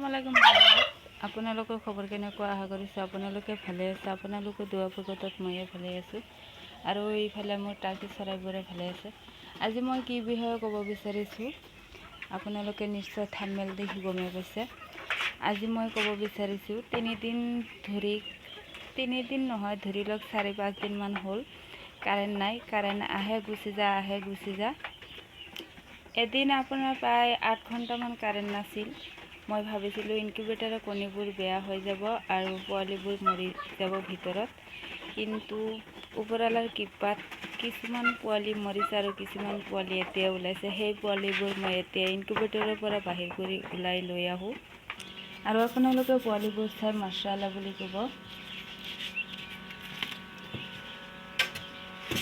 আসসালামু আলাইকুম। আপোনালোকৰ খবৰ কেনেকুৱা? আশা কৰিছোঁ আপোনালোকে ভালে আছে। আপোনালোকৰ দুৱা ভকতত ময়ে ভালে আছোঁ আৰু এইফালে মোৰ টাৰ্কি চৰাইবোৰে ভালে আছে। আজি মই কি বিষয়ে ক'ব বিচাৰিছোঁ আপোনালোকে নিশ্চয় থাম্বনেইল দেখি গমেই পাইছে। আজি মই ক'ব বিচাৰিছোঁ তিনিদিন নহয়, ধৰি লওক 4-5 দিনমান হ'ল কাৰেণ্ট নাই। কাৰেণ্ট আহে গুচি যা। এদিন আপোনাৰ প্ৰায় 8 ঘণ্টামান কাৰেণ্ট নাছিল। মই ভাবিছিলোঁ ইনকিউবেটৰৰ কণীবোৰ বেয়া হৈ যাব আৰু পোৱালিবোৰ মৰি যাব ভিতৰত, কিন্তু ওপৰৱালাৰ কৃপাত কিছুমান পোৱালি মৰিছে আৰু কিছুমান পোৱালি এতিয়া ওলাইছে। সেই পোৱালিবোৰ মই এতিয়া ইনকিউবেটৰৰ পৰা বাহিৰ কৰি ওলাই লৈ আহোঁ আৰু আপোনালোকে পোৱালিবোৰ চাই মাশাআল্লাহ বুলি ক'ব,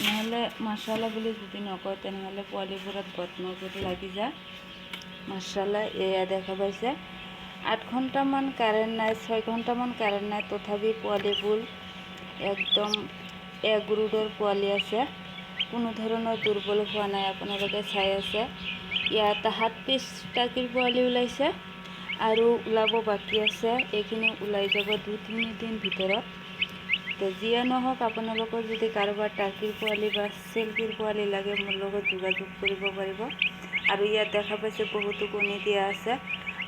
নহ'লে মাশাআল্লাহ বুলি যদি নকয় তেনেহ'লে পোৱালিবোৰত বদনজৰ লাগি যায়। মাশাআল্লাহ এয়া দেখা পাইছে 8 ঘণ্টামান কাৰেণ্ট নাই, 6 ঘণ্টামান কাৰেণ্ট নাই, তথাপি পোৱালিবোৰ একদম এগ্ৰুডৰ পোৱালি আছে, কোনো ধৰণৰ দুৰ্বল হোৱা নাই। আপোনালোকে চাই আছে ইয়াত 7 পিচ টাৰ্কিৰ পোৱালি ওলাইছে আৰু ওলাব বাকী আছে। এইখিনি ওলাই যাব 2-3 দিন ভিতৰত। তো যিয়ে নহওক আপোনালোকৰ যদি কাৰোবাৰ টাৰ্কিৰ পোৱালি বা চিল্কিৰ পোৱালি লাগে মোৰ লগত যোগাযোগ কৰিব পাৰিব। আৰু ইয়াত দেখা পাইছে বহুতো কণী দিয়া আছে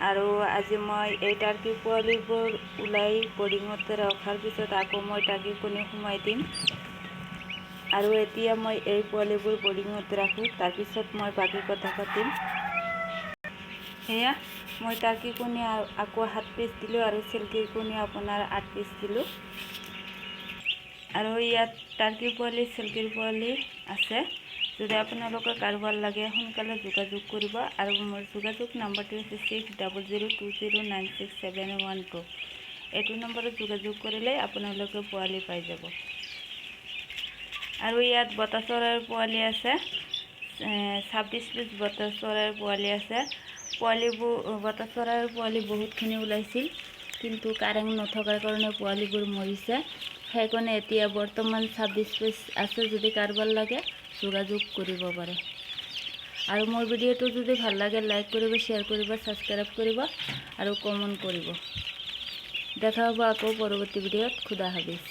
আৰু আজি মই এই টাৰ্কিৰ পোৱালিবোৰ ওলাই বৰ্ডিঙত ৰখাৰ পিছত আকৌ মই টাৰ্কিৰ কণী সোমাই দিম আৰু এতিয়া মই এই পোৱালিবোৰ বৰ্ডিঙত ৰাখোঁ, তাৰপিছত মই বাকী কথা পাতিম। সেয়া মই টাৰ্কিৰ কণী আকৌ 7 পিচ দিলোঁ আৰু চিল্কিৰ কণী আপোনাৰ 8 পিচ দিলোঁ। আৰু ইয়াত টাৰ্কিৰ পোৱালি চিল্কিৰ পোৱালি আছে। যদি আপোনালোকৰ কাৰোবাৰ লাগে সোনকালে যোগাযোগ কৰিব আৰু মোৰ যোগাযোগ নাম্বাৰটো হৈছে 6002096712। এইটো নম্বৰত যোগাযোগ কৰিলে আপোনালোকে পোৱালি পাই যাব। আৰু ইয়াত বতা চৰাইৰ পোৱালি আছে, 26 পিচ বতা চৰাইৰ পোৱালি আছে। বতা চৰাইৰ পোৱালি বহুতখিনি ওলাইছিল, কিন্তু কাৰেণ্ট নথকাৰ কাৰণে পোৱালিবোৰ মৰিছে। সেইকাৰণে এতিয়া বৰ্তমান 26 পিচ আছে। যদি কাৰোবাৰ লাগে যোগাযোগ কৰিব পাৰে। আৰু মোৰ ভিডিঅ'টো যদি ভাল লাগে লাইক কৰিব, শ্বেয়াৰ কৰিব, ছাবস্ক্ৰাইব কৰিব আৰু কমেণ্ট কৰিব। দেখা হ'ব আকৌ পৰৱৰ্তী ভিডিঅ'ত। খুদা হাফিজ।